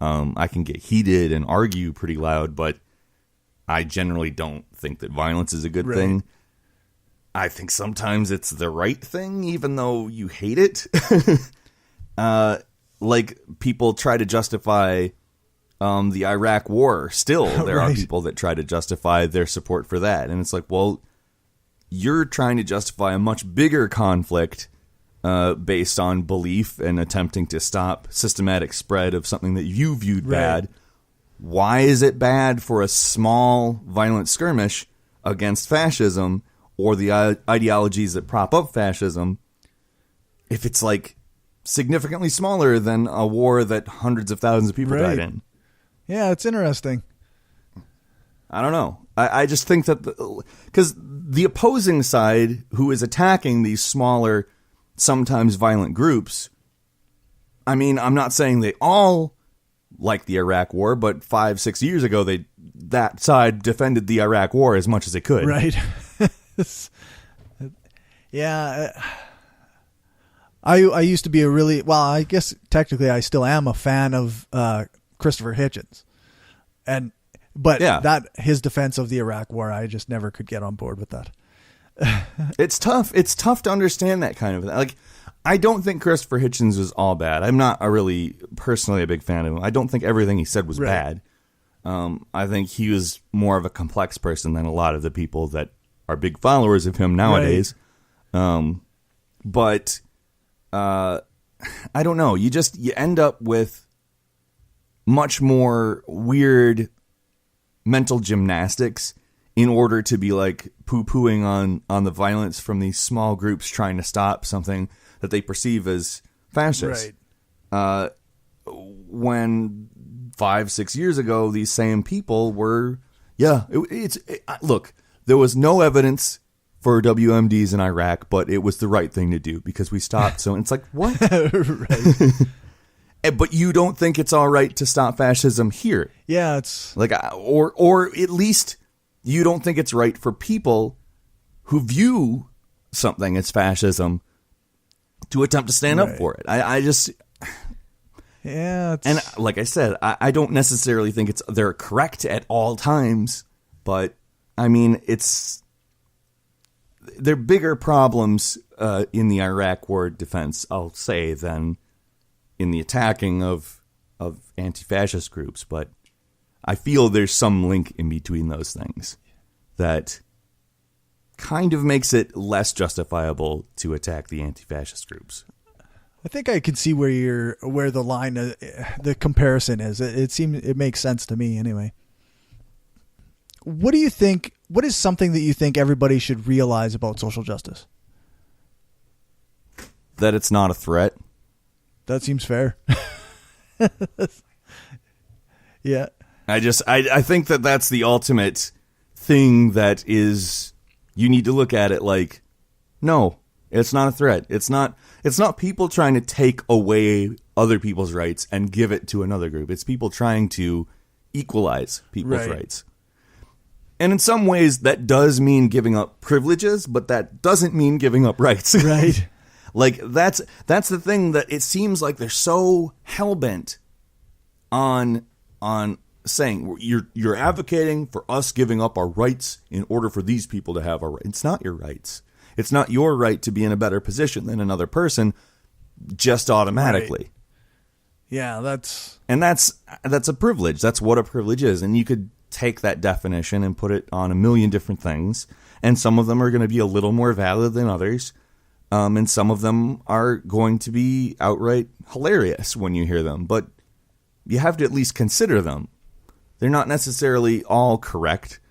I can get heated and argue pretty loud, but I generally don't think that violence is a good thing. I think sometimes it's the right thing, even though you hate it. Like, people try to justify the Iraq war. Still, there are people that try to justify their support for that. And it's like, well, you're trying to justify a much bigger conflict based on belief and attempting to stop systematic spread of something that you viewed bad. Why is it bad for a small violent skirmish against fascism or the ideologies that prop up fascism if it's like significantly smaller than a war that hundreds of thousands of people died in? Yeah, it's interesting. I don't know. I just think that because the opposing side, who is attacking these smaller, sometimes violent groups, I mean, I'm not saying they all like the Iraq war, but 5-6 years ago, that side defended the Iraq war as much as it could. Right. Yeah. I used to be I guess technically I still am a fan of Christopher Hitchens. But his defense of the Iraq war, I just never could get on board with that. It's tough. It's tough to understand that kind of thing. Like, I don't think Christopher Hitchens was all bad. I'm not personally a big fan of him. I don't think everything he said was bad. I think he was more of a complex person than a lot of the people that are big followers of him nowadays. But I don't know. You end up with much more weird mental gymnastics in order to be like poo-pooing on the violence from these small groups trying to stop something that they perceive as fascist. Right. When 5-6 years ago, these same people were, look, there was no evidence for WMDs in Iraq, but it was the right thing to do because we stopped. So it's like, what? Right. But you don't think it's all right to stop fascism here? Yeah, it's like, or at least you don't think it's right for people who view something as fascism to attempt to stand up for it. I just, yeah, and like I said, I don't necessarily think they're correct at all times, but I mean, they're bigger problems in the Iraq war defense, I'll say, than in the attacking of anti-fascist groups. But I feel there's some link in between those things that kind of makes it less justifiable to attack the anti-fascist groups. I think I can see where the line, the comparison is. It makes sense to me anyway. What do you think? What is something that you think everybody should realize about social justice? That it's not a threat. That seems fair. Yeah. I think that that's the ultimate thing that is, you need to look at it like, no, it's not a threat. It's not people trying to take away other people's rights and give it to another group. It's people trying to equalize people's rights. And in some ways that does mean giving up privileges, but that doesn't mean giving up rights. Right. Like that's the thing that it seems like they're so hell-bent on saying you're advocating for us giving up our rights in order for these people to have our rights. It's not your rights. It's not your right to be in a better position than another person just automatically. Right. Yeah, that's a privilege. That's what a privilege is. And you could take that definition and put it on a million different things. And some of them are going to be a little more valid than others. And some of them are going to be outright hilarious when you hear them. But you have to at least consider them. They're not necessarily all correct.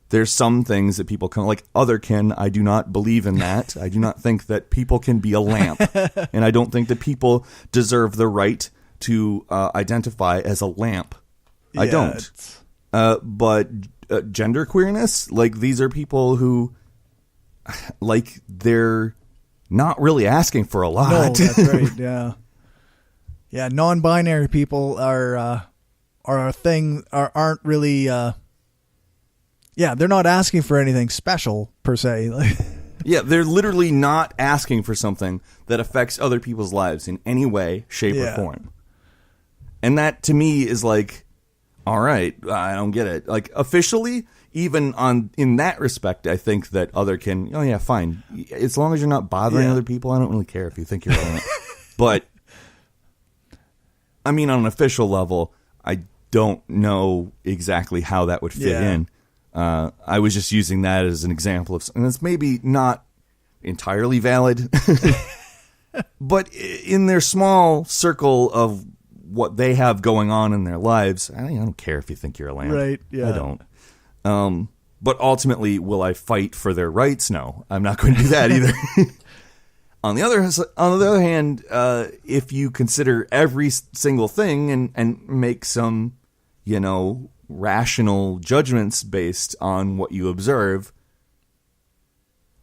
There's some things that people can, like otherkin. I do not believe in that. I do not think that people can be a lamp. And I don't think that people deserve the right to identify as a lamp. I don't. But gender queerness, like these are people who, like, they're not really asking for a lot. No, that's right. Yeah. Yeah, non-binary people are a thing, aren't really, they're not asking for anything special, per se. Yeah, they're literally not asking for something that affects other people's lives in any way, shape, or form. And that, to me, is like, all right, I don't get it. Like, officially, even in that respect, I think that otherkin, oh yeah, fine. As long as you're not bothering other people, I don't really care if you think you're on it. But, I mean, on an official level, I don't know exactly how that would fit in. I was just using that as an example of, and it's maybe not entirely valid, but in their small circle of what they have going on in their lives, I don't care if you think you're a lamb. Right, yeah. I don't. But ultimately, will I fight for their rights? No, I'm not going to do that either. On the other hand, if you consider every single thing and make some, rational judgments based on what you observe,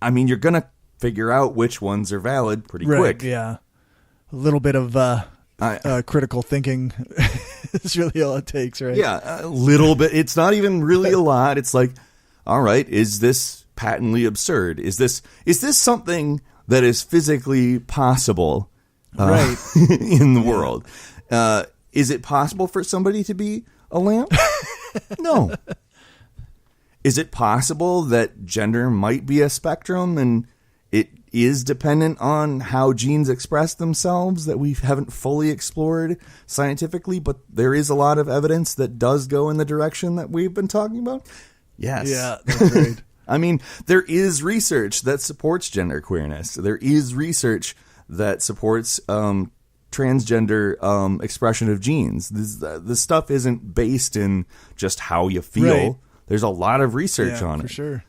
I mean, you're going to figure out which ones are valid pretty quick. Yeah. A little bit of critical thinking is really all it takes, right? Yeah, a little bit. It's not even really a lot. It's like, all right, is this patently absurd? Is this something that is physically possible in the world? Is it possible for somebody to be a lamp? No. Is it possible that gender might be a spectrum and it is dependent on how genes express themselves that we haven't fully explored scientifically, but there is a lot of evidence that does go in the direction that we've been talking about? Yes. Yeah, that's right. I mean, there is research that supports genderqueerness. There is research that supports transgender expression of genes. This stuff isn't based in just how you feel. Right. There's a lot of research on it. For sure.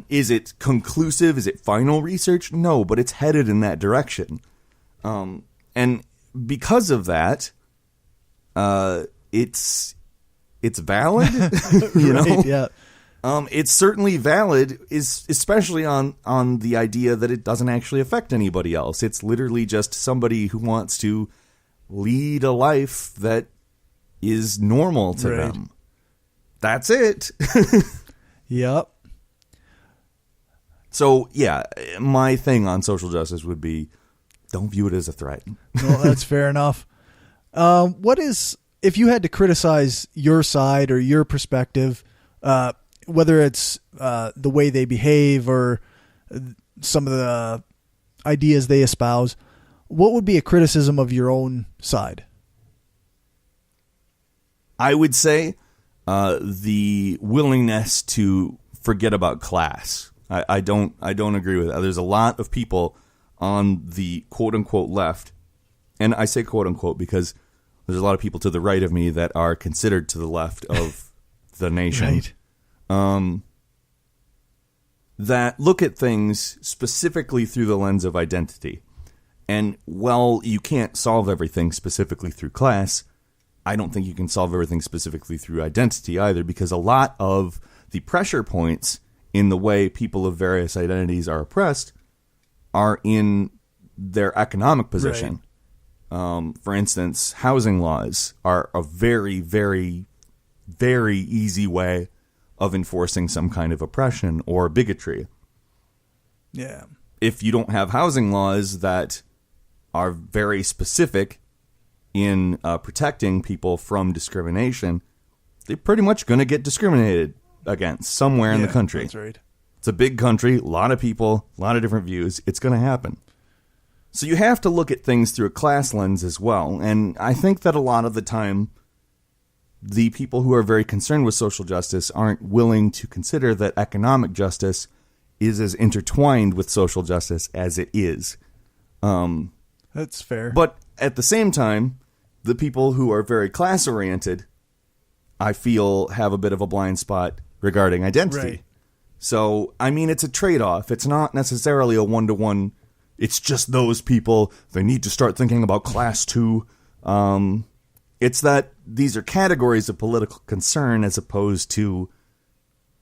Is it conclusive? Is it final research? No, but it's headed in that direction. And because of that, it's valid. You know? Right, yeah. It's certainly valid, especially on the idea that it doesn't actually affect anybody else. It's literally just somebody who wants to lead a life that is normal to them. That's it. Yep. So, yeah, my thing on social justice would be, don't view it as a threat. Well, that's fair enough. If you had to criticize your side or your perspective, whether it's the way they behave or some of the ideas they espouse, what would be a criticism of your own side? I would say the willingness to forget about class. I don't agree with that. There's a lot of people on the quote unquote left, and I say quote unquote because there's a lot of people to the right of me that are considered to the left of the nation. Right. That look at things specifically through the lens of identity. And while you can't solve everything specifically through class, I don't think you can solve everything specifically through identity either, because a lot of the pressure points in the way people of various identities are oppressed are in their economic position. Right. For instance, housing laws are a very, very, very easy way of enforcing some kind of oppression or bigotry. Yeah. If you don't have housing laws that are very specific in protecting people from discrimination, they're pretty much going to get discriminated against somewhere in the country. That's right. It's a big country, a lot of people, a lot of different views. It's going to happen. So you have to look at things through a class lens as well. And I think that a lot of the time, the people who are very concerned with social justice aren't willing to consider that economic justice is as intertwined with social justice as it is. That's fair. But at the same time, the people who are very class-oriented, I feel, have a bit of a blind spot regarding identity. Right. So, I mean, it's a trade-off. It's not necessarily a one-to-one. It's just those people. They need to start thinking about class too. It's that these are categories of political concern as opposed to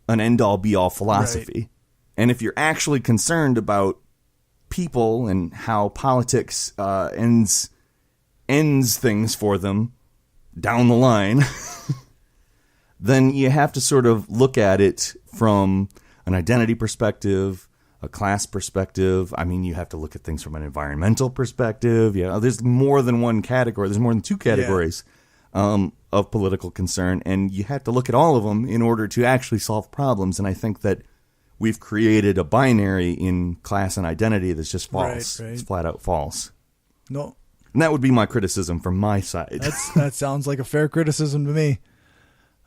an end-all, be-all philosophy. Right. And if you're actually concerned about people and how politics ends things for them down the line, then you have to sort of look at it from an identity perspective, a class perspective. I mean, you have to look at things from an environmental perspective. Yeah, there's more than one category. There's more than two categories of political concern, and you have to look at all of them in order to actually solve problems. And I think that we've created a binary in class and identity that's just false. Right. It's flat out false. No. And that would be my criticism from my side. That sounds like a fair criticism to me.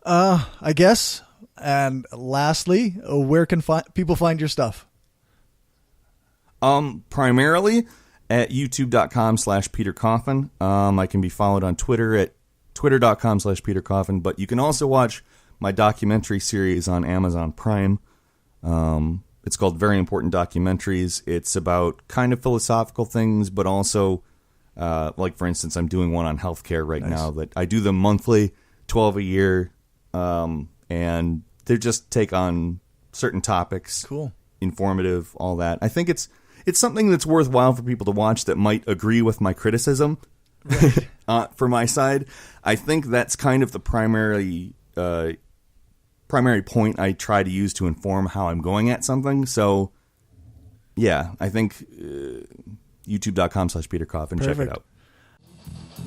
I guess. And lastly, where can people find your stuff? Primarily at youtube.com/Peter Coffin. I can be followed on Twitter at twitter.com/Peter Coffin, but you can also watch my documentary series on Amazon Prime. It's called Very Important Documentaries. It's about kind of philosophical things, but also, like for instance, I'm doing one on healthcare right now that I do them monthly, 12 a year. And they just take on certain topics. Cool. Informative, all that. I think it's something that's worthwhile for people to watch that might agree with my criticism. Right. For my side, I think that's kind of the primary point I try to use to inform how I'm going at something. So, yeah, I think youtube.com/Peter Coffin. Check it out.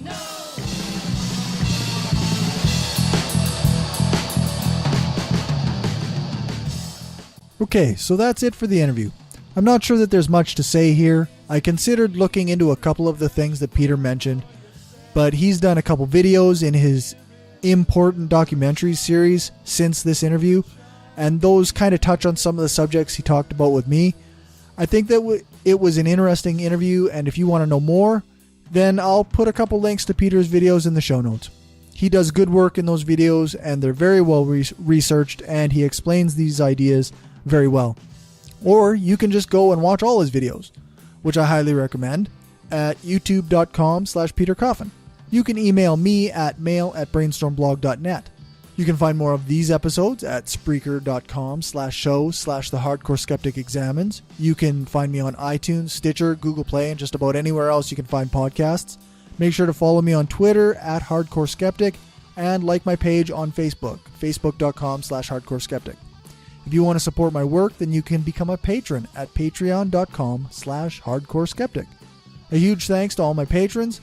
No! Okay, so that's it for the interview. I'm not sure that there's much to say here. I considered looking into a couple of the things that Peter mentioned, but he's done a couple videos in his important documentaries series since this interview, and those kind of touch on some of the subjects he talked about with me. I think that it was an interesting interview, and if you want to know more, then I'll put a couple links to Peter's videos in the show notes. He does good work in those videos, and they're very well researched, and he explains these ideas very well. Or you can just go and watch all his videos, which I highly recommend, at youtube.com/Peter Coffin. You can email me at mail@brainstormblog.net. You can find more of these episodes at Spreaker.com/show/The Hardcore Examines. You can find me on iTunes, Stitcher, Google Play, and just about anywhere else you can find podcasts. Make sure to follow me on Twitter at Hardcore Skeptic and like my page on Facebook, facebook.com/Hardcore Skeptic. If you want to support my work, then you can become a patron at patreon.com/Hardcore Skeptic. A huge thanks to all my patrons,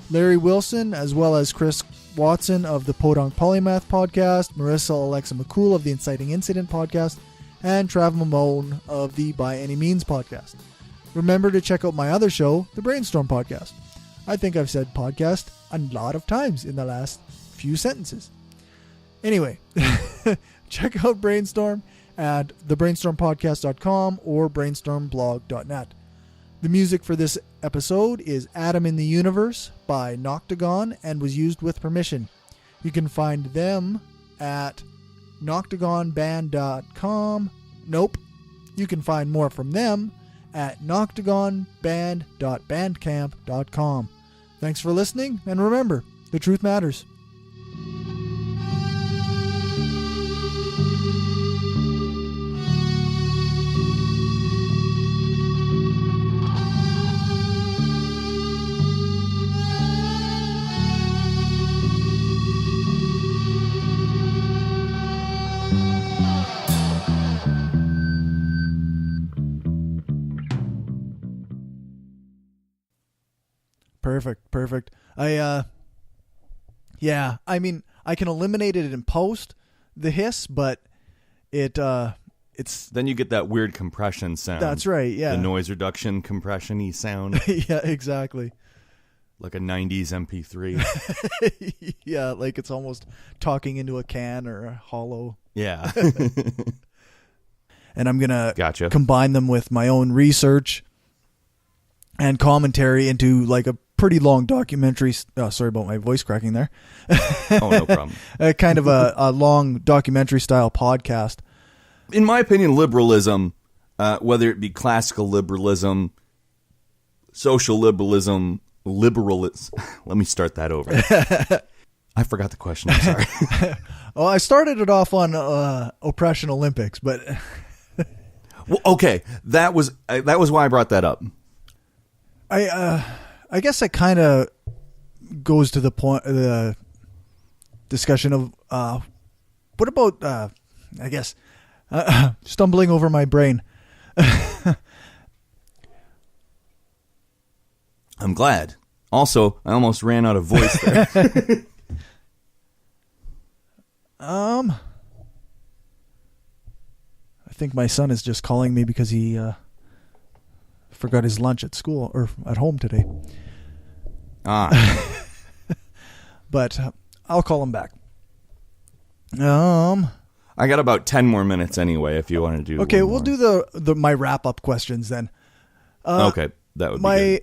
Larry Wilson, as well as Chris Watson of the Podunk Polymath podcast, Marissa Alexa McCool of the Inciting Incident podcast, and Trav Mamone of the By Any Means podcast. Remember to check out my other show, the Brainstorm podcast. I think I've said podcast a lot of times in the last few sentences. Anyway, check out Brainstorm at thebrainstormpodcast.com or brainstormblog.net. The music for this episode is Atom in the Universe by Noctagon and was used with permission. You can find them at noctagonband.com. Nope. You can find more from them at noctagonband.bandcamp.com. Thanks for listening, and remember, the truth matters. Perfect. I mean, I can eliminate it in post, the hiss, but it's... Then you get that weird compression sound. That's right, yeah. The noise reduction compression-y sound. Yeah, exactly. Like a 90s MP3. Yeah, like it's almost talking into a can or a hollow. Yeah. And I'm going to combine them with my own research and commentary into like a pretty long documentary. Oh, sorry about my voice cracking there. Oh, no problem. Kind of a long documentary style podcast. In my opinion, liberalism, whether it be classical liberalism, social liberalism, let me start that over. I forgot the question. I'm sorry. Well, I started it off on Oppression Olympics, but well, okay, that was why I brought that up. I guess it kind of goes to the point, the discussion of what about I guess stumbling over my brain. I'm glad. Also, I almost ran out of voice there. I think my son is just calling me because he forgot his lunch at school or at home today. But I'll call him back. I got about 10 more minutes anyway if you want to do. Okay, we'll do the my wrap up questions then. Okay, that would be good.